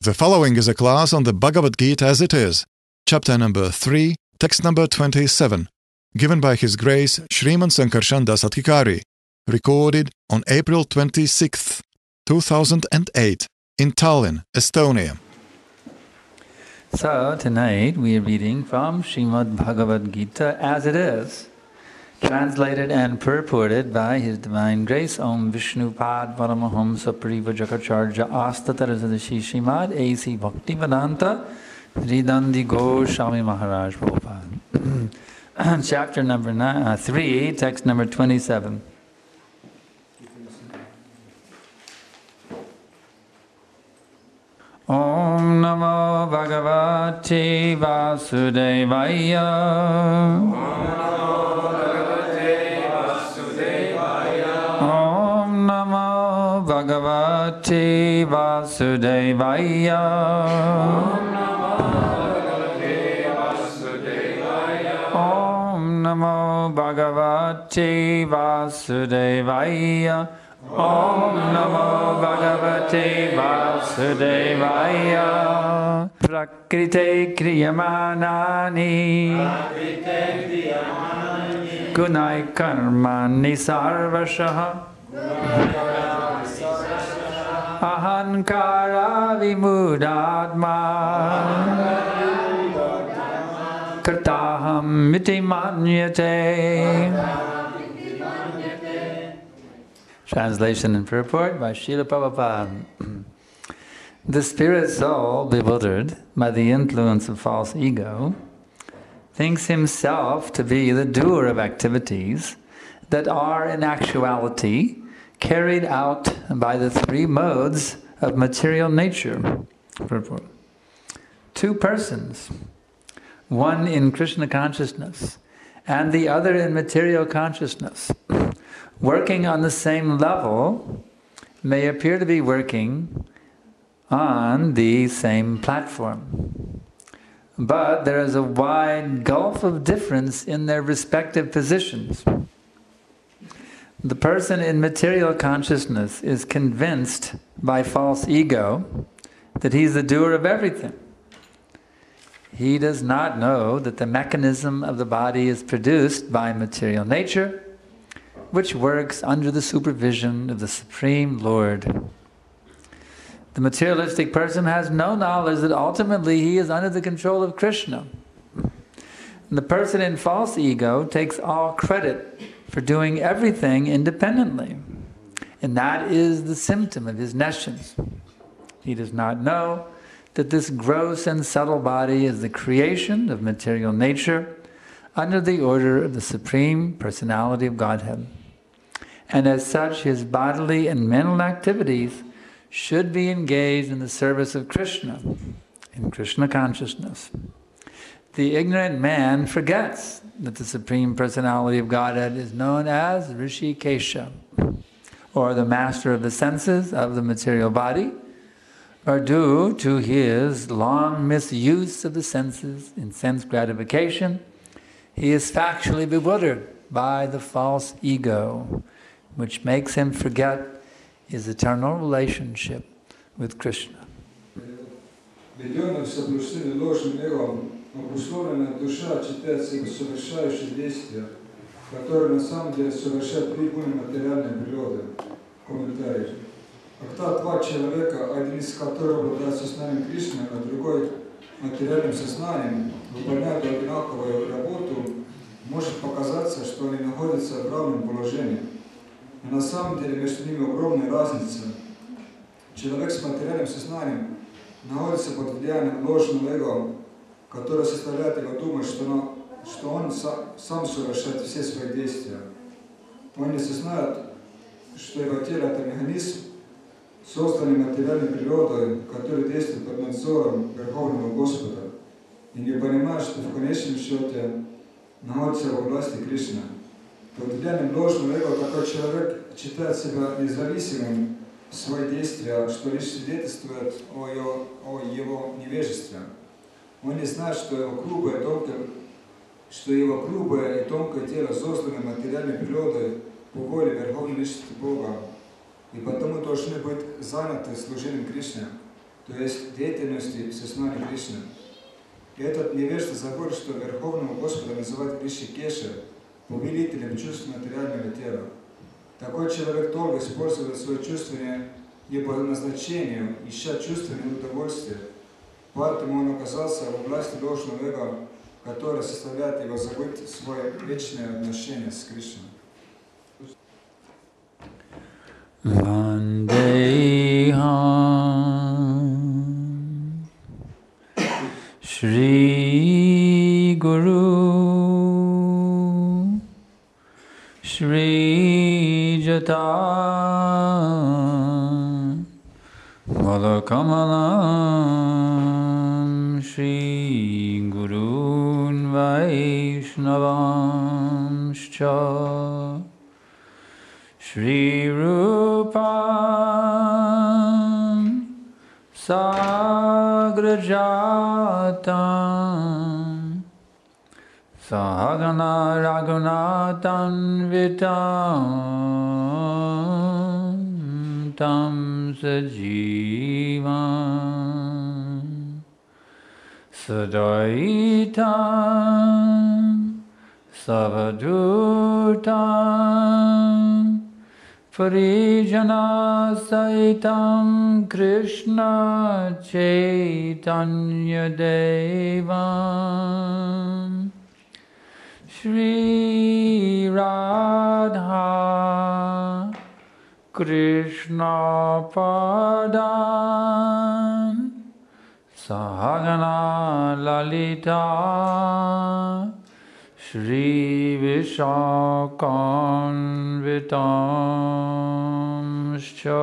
The following is a class on the Bhagavad Gita as it is, chapter number 3, text number 27, given by His Grace Sriman Sankarshan Das Adhikari, recorded on April 26, 2008, in Tallinn, Estonia. So tonight we are reading from Srimad Bhagavad Gita as it is, translated and purported by His Divine Grace Om Vishnu Pad Paramahamsa Parivajakacarya Astatarasadasi Srimad A.C. Bhaktivedanta Sridandi Goswami Maharaj Prabhupada. Chapter number 3, text number 27. Om Namo Bhagavate Vasudevaya. Om Namo Bhagavate Vasudevaya. Om Namo Bhagavate Vasudevaya. Om Namo Bhagavate Vasudevaya. Prakrite Kriyamanani Gunai Karmani Sarvashaha Ahankara Vimudadma Kartaham Miti Manyate. Translation and purport by Srila Prabhupada. The spirit soul, bewildered by the influence of false ego, thinks himself to be the doer of activities that are in actuality carried out by the three modes of material nature. Purport. Two persons, one in Krishna consciousness and the other in material consciousness, working on the same level, may appear to be working on the same platform. But there is a wide gulf of difference in their respective positions. The person in material consciousness is convinced by false ego that he's the doer of everything. He does not know that the mechanism of the body is produced by material nature, which works under the supervision of the Supreme Lord. The materialistic person has no knowledge that ultimately he is under the control of Krishna. And the person in false ego takes all credit for doing everything independently. And that is the symptom of his nescience. He does not know that this gross and subtle body is the creation of material nature under the order of the Supreme Personality of Godhead. And as such, his bodily and mental activities should be engaged in the service of Krishna, in Krishna consciousness. The ignorant man forgets that the Supreme Personality of Godhead is known as Rishikesha, or the master of the senses of the material body, or due to his long misuse of the senses in sense gratification, he is factually bewildered by the false ego, which makes him forget his eternal relationship with Krishna. Введенная в заблуждение ложным эго, обусловленная душа считает себя совершающей действия, которые на самом деле совершают прибыль материальной природы. Комментарий. Когда два человека, один из которых обладает сознанием Кришны, а другой материальным сознанием, выполняют одинаковую работу, может показаться, что они находятся в равном положении. Но на самом деле между ними огромная разница. Человек с материальным сознанием находится под влиянием ложного эго, которое заставляет его думать, что он сам совершает все свои действия. Он не сознает, что его тело – это механизм, созданный материальной природой, который действует под надзором Верховного Господа, и не понимает, что в конечном счете находится во власти Кришны. Под влиянием ложного эго такой человек считает себя независимым в свои действия, что лишь свидетельствует о его невежестве. Он не знает, что его грубое и тонкое тело создано материальной природой по воле Верховной Личности Бога, и потому должны быть заняты служением Кришне. то есть деятельности в сознании Кришны. И этот невежда забыл, что Верховного Господа называют Кришикеша, повелителем чувств материального тела. Такой человек долго использует свое чувствование не по назначению, ища чувственное удовольствие. Поэтому он оказался во власти ложного эго, которое заставляет его забыть свое вечное отношение с Кришной. Vandeham Shri Guru Shri Jata Malakamalam Shri Gurun Vaishnavamscha Shri Rupam Sagrajatam Sahagana Raghunatan Vitam Tam Sajivam Sadaitam Savadutam Parijana Saitam Krishna Chaitanya Devam Shri Radha Krishna Padam Sahagana Lalita Shri Vishakanvitamscha.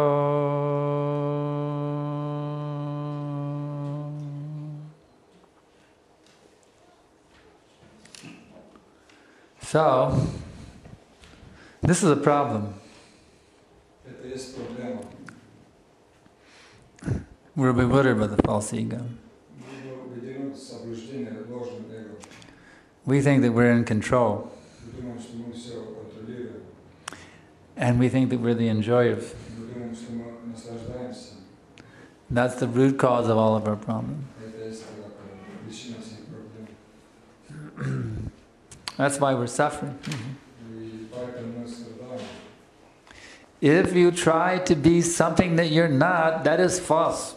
So, this is a problem. We're bewildered by the false ego. We think that we're in control. And we think that we're the enjoyers. That's the root cause of all of our problems. That's why we're suffering. If you try to be something that you're not, that is false.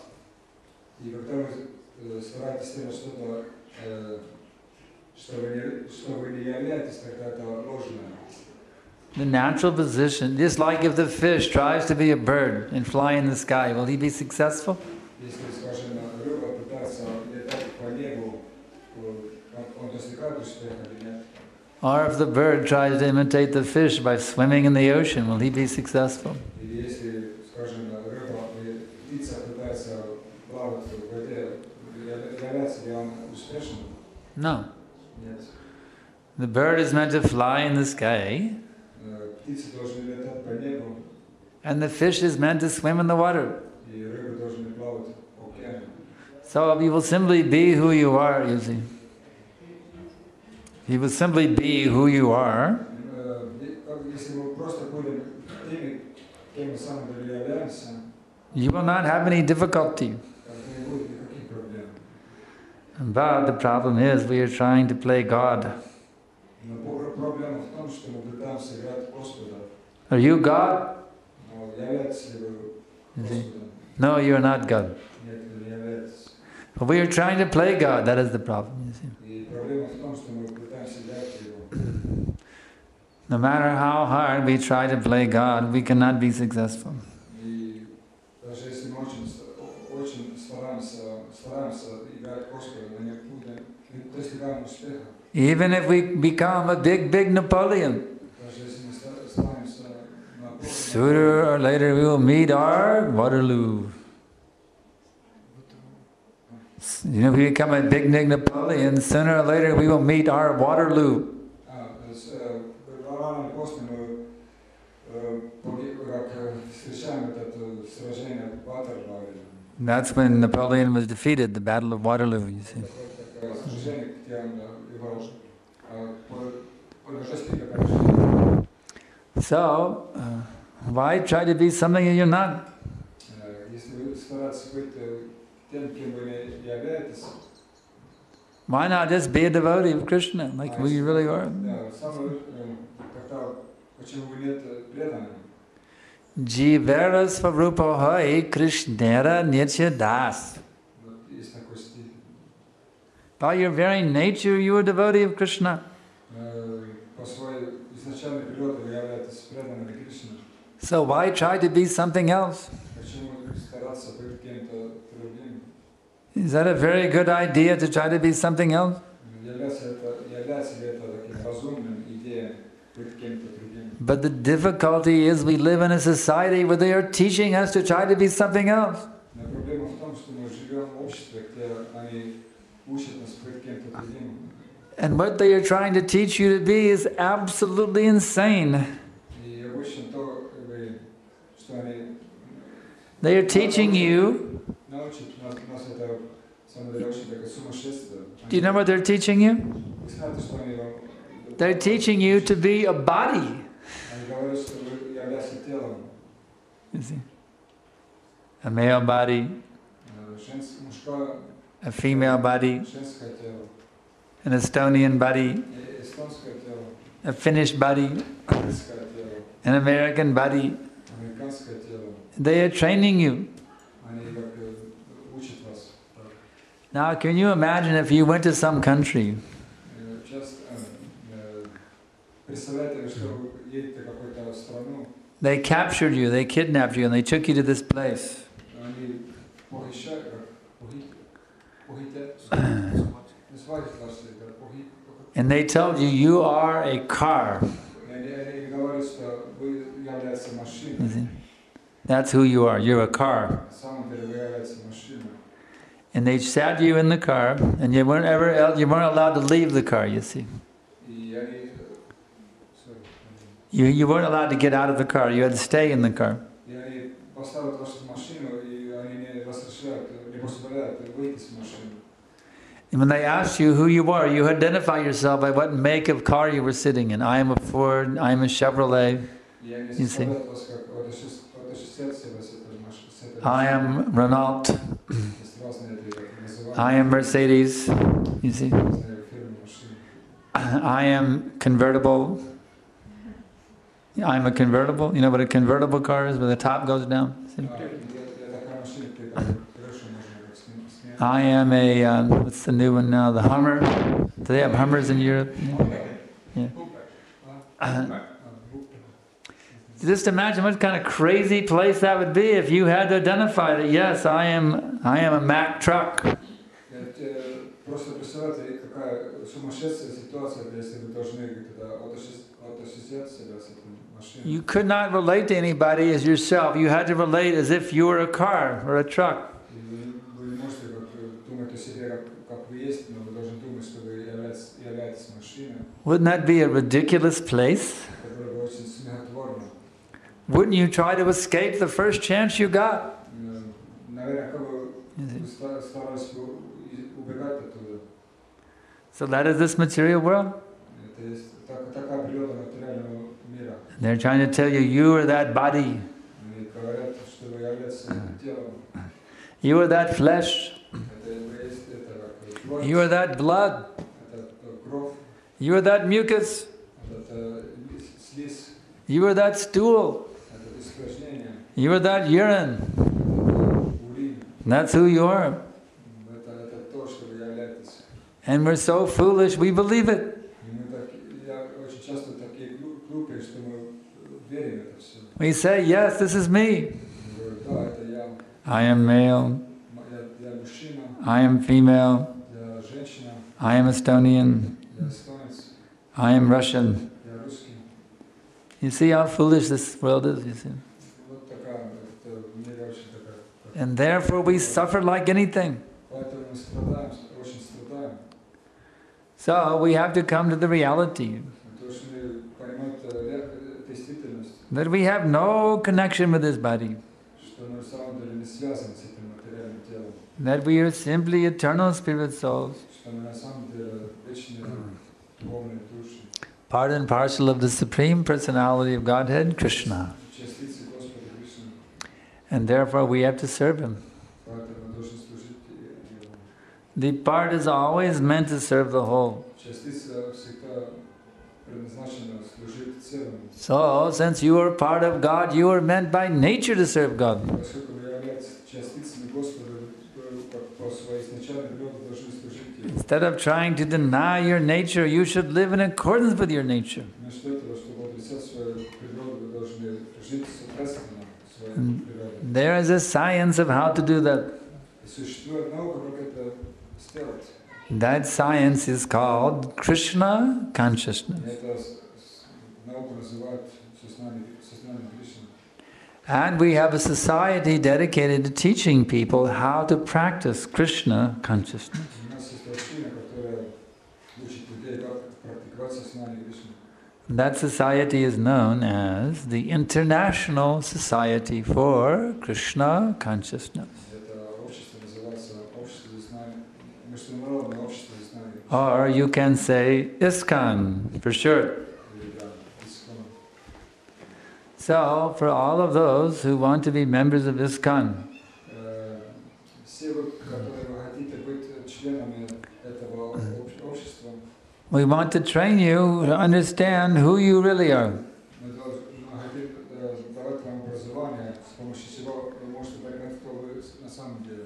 The natural position, just like if the fish tries to be a bird and fly in the sky, will he be successful? Or if the bird tries to imitate the fish by swimming in the ocean, will he be successful? No. The bird is meant to fly in the sky, and the fish is meant to swim in the water. So you will simply be who you are, you see. You will simply be who you are. You will not have any difficulty. But the problem is we are trying to play God. Are you God? No, you are not God. But we are trying to play God. That is the problem, you see. No matter how hard we try to play God, we cannot be successful. Even if we become a big Napoleon, sooner or later we will meet our Waterloo. You know, if we become a big Napoleon, sooner or later we will meet our Waterloo. That's when Napoleon was defeated, the Battle of Waterloo, you see. So, why try to be something that you're not? тем, кем вы являетесь. Why not just be a devotee of Krishna, like we really are? Да, самое, как-то, почему вы нет преданными? Jivera svarupa hai Krishnera nitya das. Вот есть такой стих. By your very nature, you are a devotee of Krishna. По своей изначальной природе вы являетесь преданными Кришне. So why try to be something else? Почему стараться быть кем-то другим? Is that a very good idea to try to be something else? Является ли это таким разумным идеей быть кем-то другим? But the difficulty is we live in a society where they are teaching us to try to be something else. Но проблема в том, что мы живем в обществе, где они учат нас быть кем-то другим. And what they are trying to teach you to be is absolutely insane. И обычно то, что они They are teaching you. научат нас это самое деле очень такое сумасшествие. Do you know what they're teaching you? Вы знаете, что они вам... They're teaching you to be a body. Они говорят, что вы являетесь телом. You see? A male body, Мужское, a female body, женское тело. an Estonian body, Эстонское тело. a Finnish body, Английское тело. an American body. Американское тело. They are training you. Они как учат вас. Now, can you imagine if you went to some country Сейчас представляете, что вы едете в какую-то страну, they captured you, they kidnapped you, and they took you to this place. они похищают, And they told you, you are a car. они говорят, что вы являетесь You машиной. see? That's who you are, you're a car. На самом деле вы являетесь машиной. And they sat you in the car, and you weren't allowed to leave the car, you see. И они, You weren't allowed to get out of the car, you had to stay in the car. и они поставят вашу машину, и они не разрешают, не позволяют выйти с машины. And when they asked you who you are, you identify yourself by what make of car you were sitting in. I am a Ford, I am a Chevrolet. И они You see. спрашивают вас, как вот ассоциация с этой машиной. I am Renault, Есть разные называния. I am Mercedes, you see. Разные фирмы машин. I am convertible. I'm a convertible. You know what a convertible car is, where the top goes down? See? Я такая машина, где крышу можно как снять. I am a, what's the new one now? The Hummer. Do they have Hummers in Europe? Yeah. Just imagine what kind of crazy place that would be if you had to identify that, yes, I am a Mack truck. Просто представляете, какая сумасшедшая ситуация, если вы должны отождествлять себя с этой машиной. You could not relate to anybody as yourself. You had to relate as if you were a car or a truck. Вы не можете думать о себе, как вы есть, но вы должны думать, что вы являетесь машиной, Wouldn't that be a ridiculous place? которая очень смехотворна. Wouldn't you try to escape the first chance you got? Наверное, вы старались убегать оттуда. So that is this material world. Это есть такая природа материального мира. They're trying to tell you, you are that body. Они говорят, что вы являетесь телом. You are that flesh. Это есть это You are that blood. это кровь, You are that mucus. это слизь, You are that stool. это испражнение, You are that urine. урин. That's who you are. Это то, что вы являетесь. And we're so foolish, we believe it. И я очень часто такие глупые, что мы верим в это все. We say, yes, this is me. Мы говорим, да, это я. I am male. Я мужчина, I am female. я женщина, I am Estonian. я эстонец, I am Russian. я русский. You see how foolish this world is, you see. Вот такая, это в мире очень такая. And therefore we suffer like anything. Поэтому мы страдаем, очень страдаем. So we have to come to the reality Мы должны понимать действительность, that we have no connection with this body. что мы на самом деле не связаны с этим материальным телом. That we are simply eternal spirit souls, Что мы на самом деле вечные духовные души. part and parcel of the Supreme Personality of Godhead, Krishna. Частицы Господа Кришны. And therefore we have to serve Him. Поэтому мы должны служить The part is always meant to serve the whole. So, since you are part of God, you are meant by nature to serve God. Instead of trying to deny your nature, you should live in accordance with your nature. And there is a science of how to do that. That science is called Krishna consciousness. And we have a society dedicated to teaching people how to practice Krishna consciousness. That society is known as the International Society for Krishna Consciousness. Or you can say ISKCON for short. So, for all of those who want to be members of ISKCON, we want to train you to understand who you really are.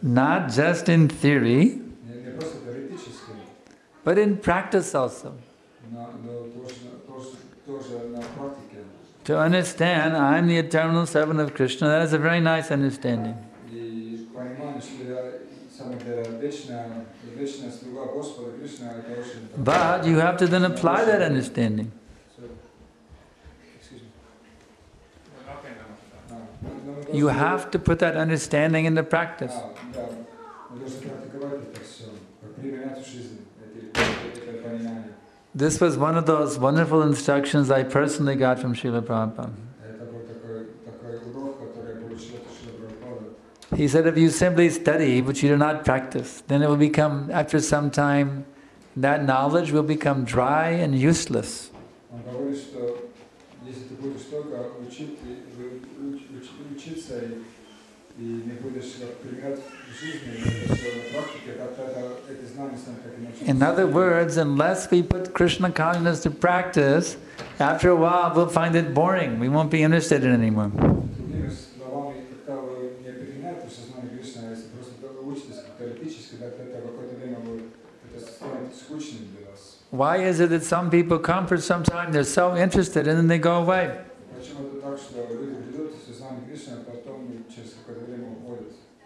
Not just in theory, but in practice also. To understand, I am the eternal servant of Krishna, that is a very nice understanding. But you have to then apply that understanding. You have to put that understanding into practice. This was one of those wonderful instructions I personally got from Srila Prabhupada. He said, if you simply study but you do not practice, then it will become, after some time, that knowledge will become dry and useless. In other words, unless we put Krishna consciousness to practice, after a while we'll find it boring. We won't be interested in it anymore. Why is it that some people come for some time, they're so interested, and then they go away?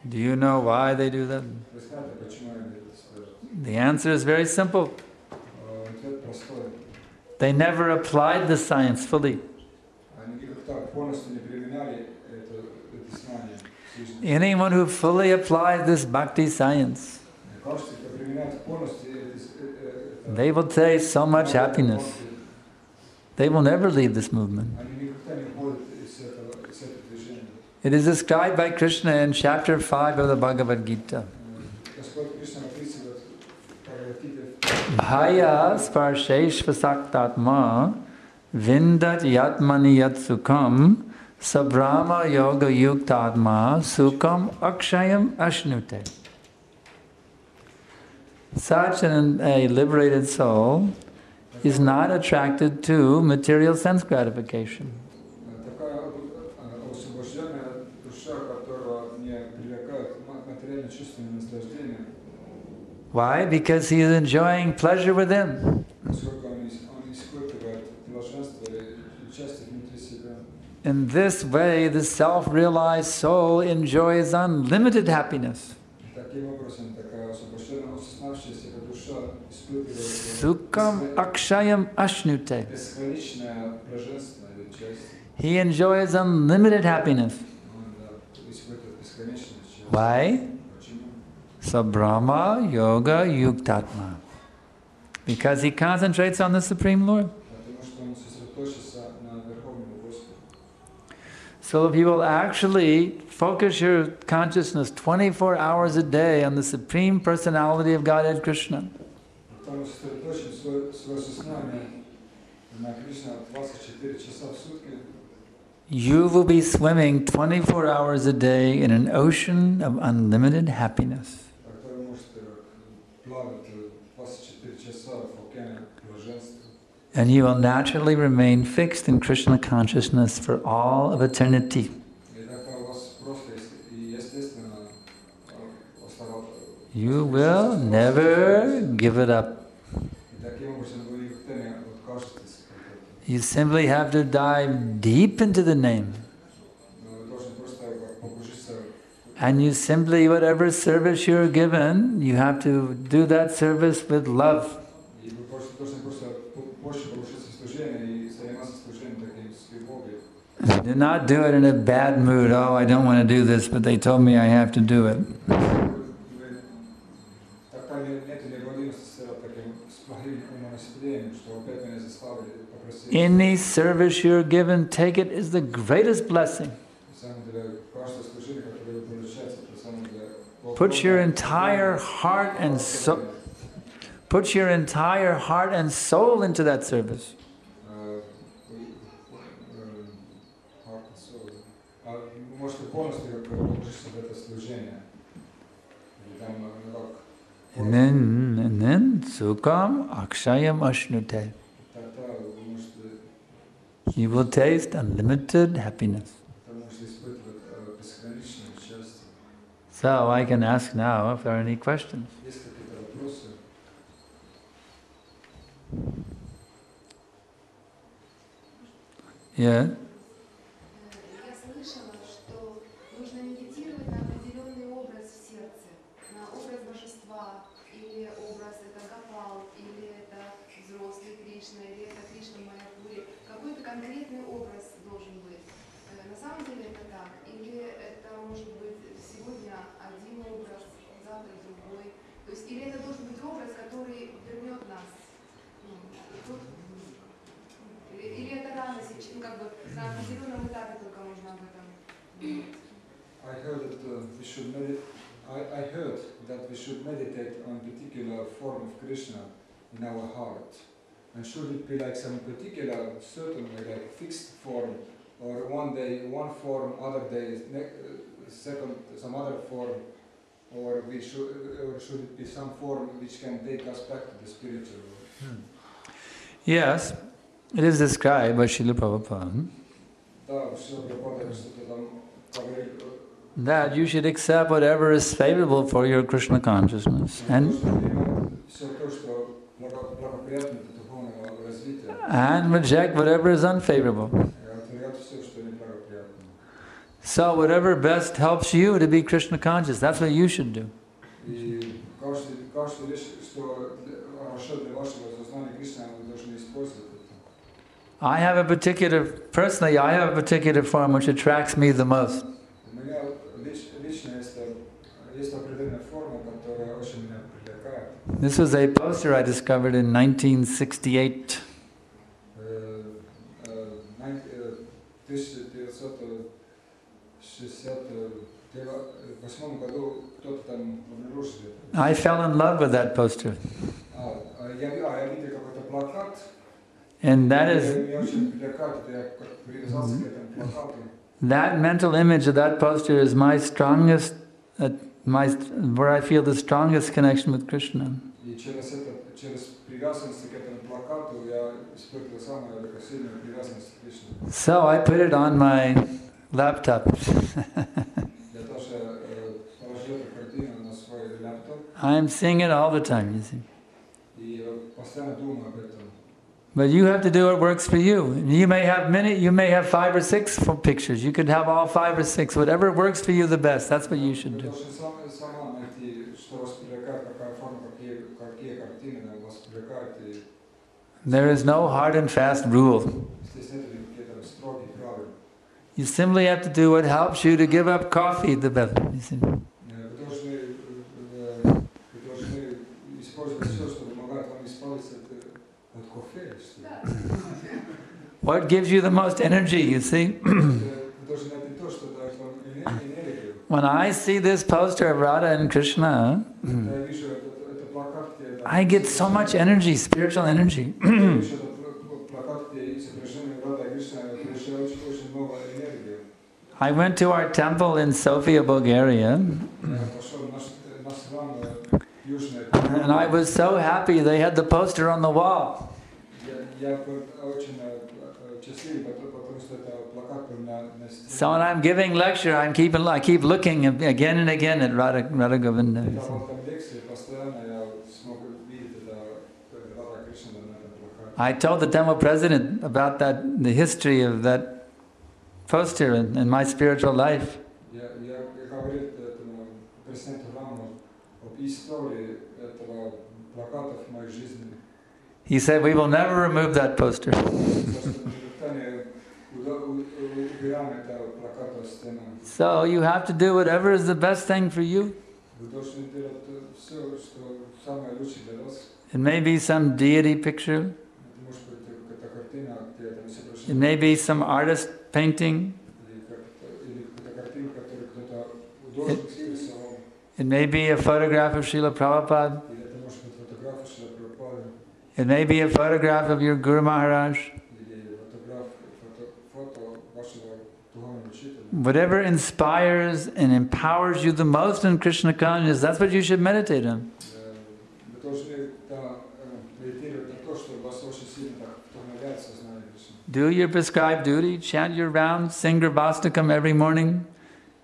Do you know why they do that? The answer is very simple. They never applied the science fully. Anyone who fully applies this bhakti science, they will taste so much happiness. They will never leave this movement. It is described by Krishna in chapter 5 of the Bhagavad Gita. Bhaya sparsheshva saktatma vindat yatmani yat sukham sabrama yoga yuktadma sukham akshayam ashnute. Such a liberated soul is not attracted to material sense gratification. Why? Because he is enjoying pleasure within. In this way, the self-realized soul enjoys unlimited happiness. Sukham akshayam ashnute. He enjoys unlimited happiness. Why? Sabrama yoga yuktatma. Because he concentrates on the Supreme Lord. So if you will actually focus your consciousness 24 hours a day on the Supreme Personality of Godhead Krishna, you will be swimming 24 hours a day in an ocean of unlimited happiness. And you will naturally remain fixed in Krishna consciousness for all of eternity. You will never give it up. You simply have to dive deep into the name. And you simply, whatever service you're given, you have to do that service with love. Do not do it in a bad mood. Oh, I don't want to do this, but they told me I have to do it. Any service you're given, take it as the greatest blessing. Put your entire heart and soul. Put your entire heart and soul into that service. And then Sukham Akshayam Ashnute. You will taste unlimited happiness. So I can ask now if there are any questions. Yeah. I heard that we should meditate on particular form of Krishna in our heart. And should it be like some particular, certain like fixed form, or one day one form, other day second some other form, or should it be some form which can take us back to the spiritual world? Yes, it is described by Srila Prabhupada that you should accept whatever is favorable for your Krishna consciousness and reject whatever is unfavorable. So whatever best helps you to be Krishna conscious, that's what you should do. I have a particular form which attracts me the most. This was a poster I discovered in 1968. I fell in love with that poster. And that mental image of that poster is my strongest, where I feel the strongest connection with Krishna. So I put it on my laptop. I'm seeing it all the time, you see. But you have to do what works for you. You may have 5 or 6 pictures. You could have all 5 or 6. Whatever works for you the best, that's what you should do. There is no hard and fast rule. You simply have to do what helps you to give up coffee the better. You see. What gives you the most energy, you see? When I see this poster of Radha and Krishna, I get so much energy, spiritual energy. I went to our temple in Sofia, Bulgaria, And I was so happy they had the poster on the wall. So when I'm giving lecture, I keep looking again and again at Radha Govinda. I told the temple president about the history of that poster in my spiritual life. He said, we will never remove that poster. So you have to do whatever is the best thing for you. It may be some deity picture. It may be some artist painting. It may be a photograph of Srila Prabhupada. It may be a photograph of your Guru Maharaj. Whatever inspires and empowers you the most in Krishna consciousness, that's what you should meditate on. Do your prescribed duty, chant your rounds, sing your Vastakam every morning,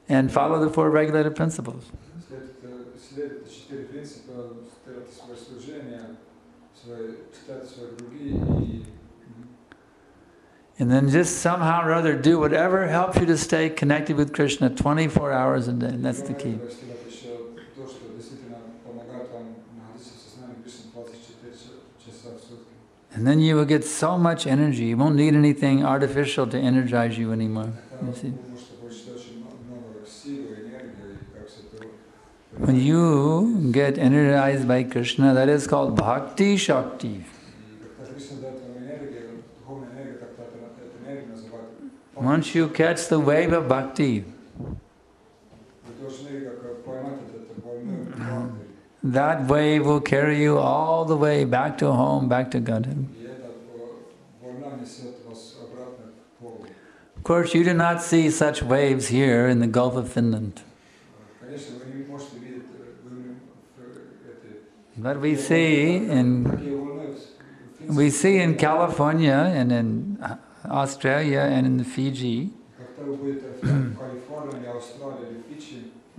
and follow the 4 regulated principles. And then just somehow or other do whatever helps you to stay connected with Krishna 24 hours a day. And that's the key. And then you will get so much energy. You won't need anything artificial to energize you anymore. You see? When you get energized by Krishna, that is called Bhakti Shakti. Once you catch the wave of Bhakti, that wave will carry you all the way back to home, back to Godhead. Of course, you do not see such waves here in the Gulf of Finland. But we see in California and in Australia and in the Fiji,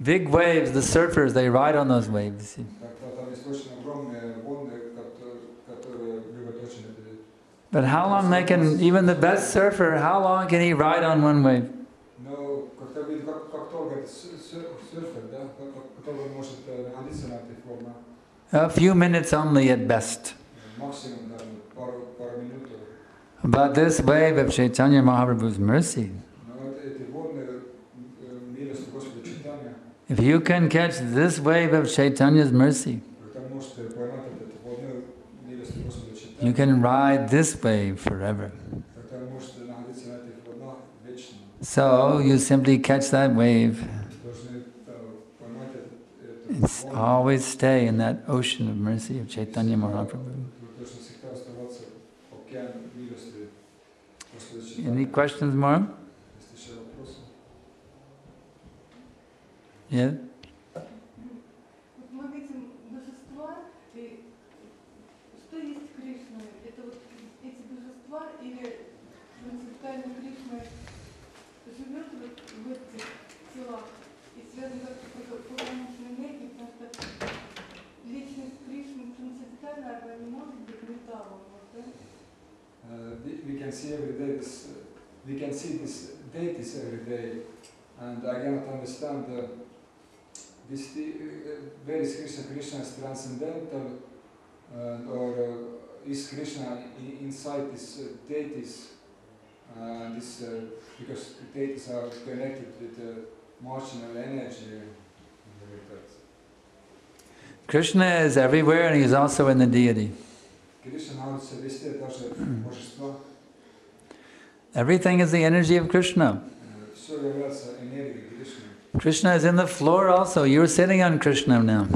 big waves, the surfers, they ride on those waves. But how long they can, even the best surfer, how long can he ride on one wave? A few minutes only at best. But this wave of Chaitanya Mahaprabhu's mercy, if you can catch this wave of Chaitanya's mercy, you can ride this wave forever. So you simply catch that wave and always stay in that ocean of mercy of Chaitanya Mahaprabhu. Any questions more? Yeah? We can see this deities every day, and I cannot understand where is Krishna? Krishna is transcendental, or is Krishna inside these deities? Because the deities are connected with marginal energy. Krishna is everywhere, and he's also in the deity. Everything is the energy of Krishna. Krishna is in the floor also. You're sitting on Krishna now.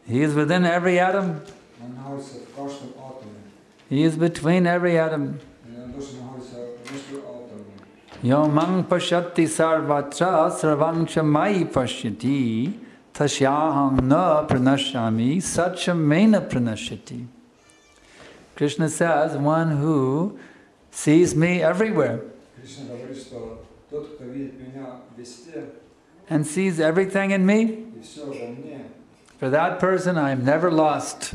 He is within every atom. He is between every atom. Yo mang pashyati sarvatra sarvancha mai pashyati tasyaham na pranashyami sachamena pranashyati. Krishna says, one who sees me everywhere and sees everything in me, for that person I am never lost.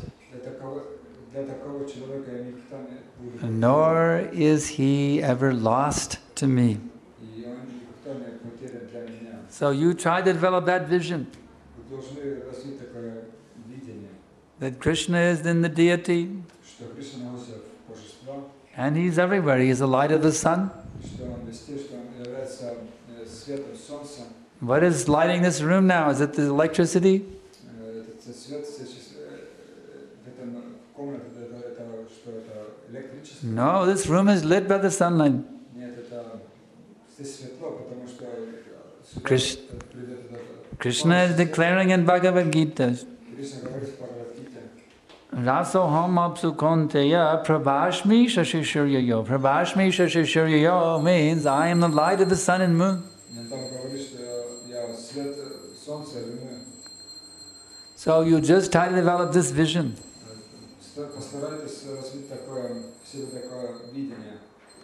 Nor is he ever lost to me. So you try to develop that vision. That Krishna is in the deity. And he's everywhere. He is the light of the sun. What is lighting this room now? Is it the electricity? No, this room is lit by the sunlight. Krishna is declaring in Bhagavad Gita, Rasoham apsu konteya prabhashmi shashishuryayo. Prabhashmi shashishuryayo means I am the light of the sun and moon. So you just try to develop this vision.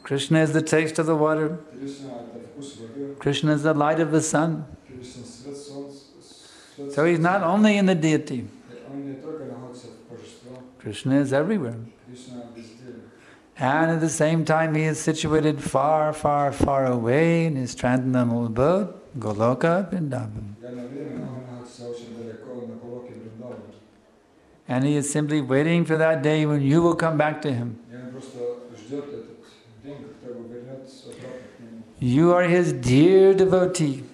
Krishna is the taste of the water. Krishna is the light of the sun. So he's not only in the deity. Krishna is everywhere. And at the same time he is situated far, far, far away in his transcendental abode, Goloka, Vrindavan. And he is simply waiting for that day when you will come back to him. You are his dear devotee.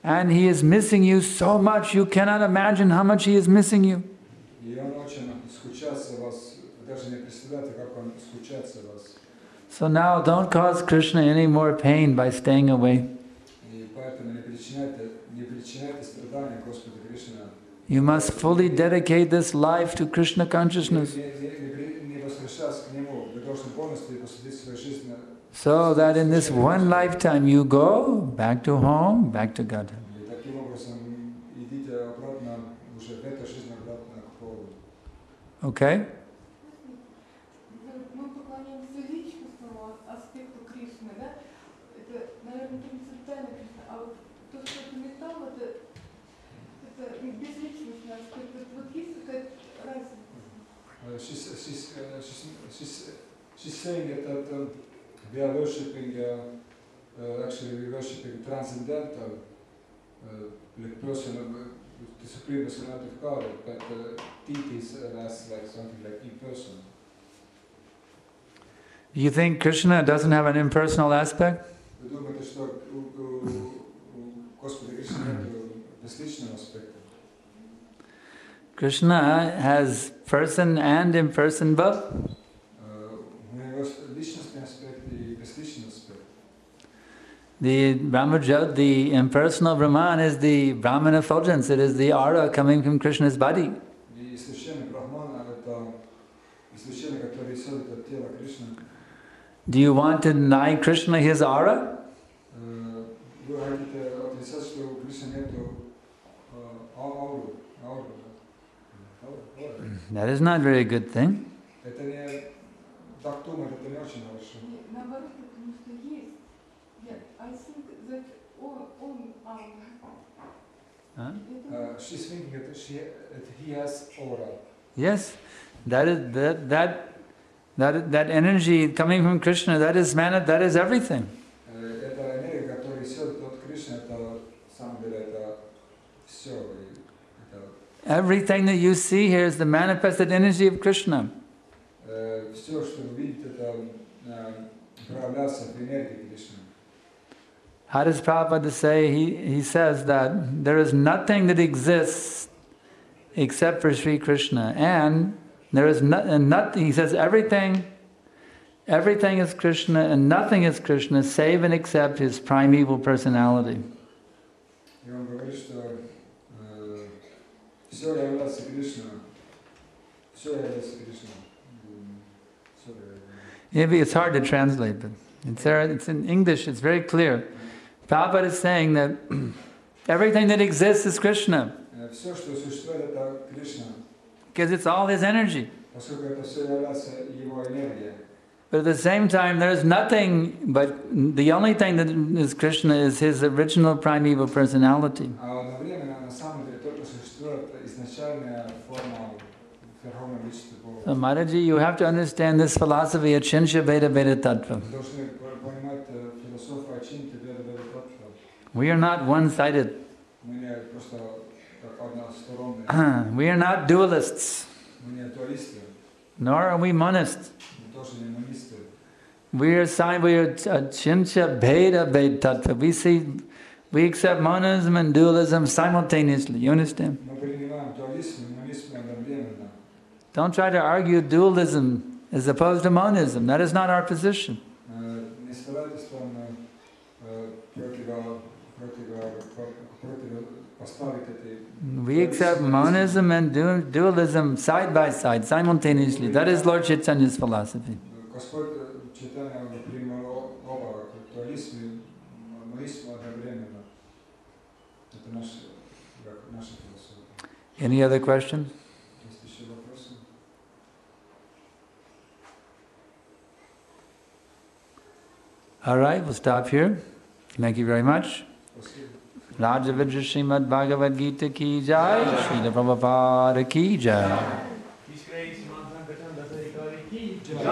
And he is missing you so much, you cannot imagine how much he is missing you. So now don't cause Krishna any more pain by staying away. You must fully dedicate this life to Krishna consciousness, so that in this one lifetime you go back to home, back to Godhead. Okay? She's saying that we are worshipping, actually we are worshipping transcendental, like person, the Supreme Personality of God, but deities as like something like impersonal. Do you think Krishna doesn't have an impersonal aspect? Krishna has person and imperson both. The Brahmajot, the impersonal Brahman, is the Brahman effulgence. It is the aura coming from Krishna's body. Do you want to deny Krishna his aura? That is not a very good thing. She's thinking that he has aura. Yes, that energy coming from Krishna, that is everything. Everything that you see here is the manifested energy of Krishna. How does Prabhupada say? He says that there is nothing that exists except for Sri Krishna, and there is nothing. He says everything is Krishna, and nothing is Krishna save and except his primeval personality. Maybe it's hard to translate, but it's there. It's in English. It's very clear. Prabhupada is saying that everything that exists is Krishna. Все, что существует, это Кришна. Because it's all his energy. Поскольку это все является его энергией. But at the same time, there's nothing but the only thing that is Krishna is his original primeval personality. А одновременно на самом деле только существует изначальная форма верховной личности Бога. So Maharaji, you have to understand this philosophy of Chinsha Veda Veda Tattva. Должны понимать философию Ачинти Веда Веда Таттва. We are not one-sided. Мы не просто как односторонние. We are not dualists. Мы не дуалисты. Nor are we monists. Мы тоже не монисты. We are Chinsha Veda Veda Tattva. We accept monism and dualism simultaneously. You understand? Мы принимаем дуализм и монизм одновременно. Don't try to argue dualism as opposed to monism. That is not our position. Не старайтесь там противопоставить эти. We accept monism and dualism side by side, simultaneously. That is Lord Chaitanya's philosophy. Господь Чайтанья принял оба, дуализм и монизм одновременно. Это наша философия. Any other questions? Есть еще вопросы? All right, we'll stop here. Thank you very much. Rajavidya Srimad Bhagavad Gita ki jai, Srila Prabhupada ki jai. His Grace Sriman Sankarshan Das Adhikari ki jai.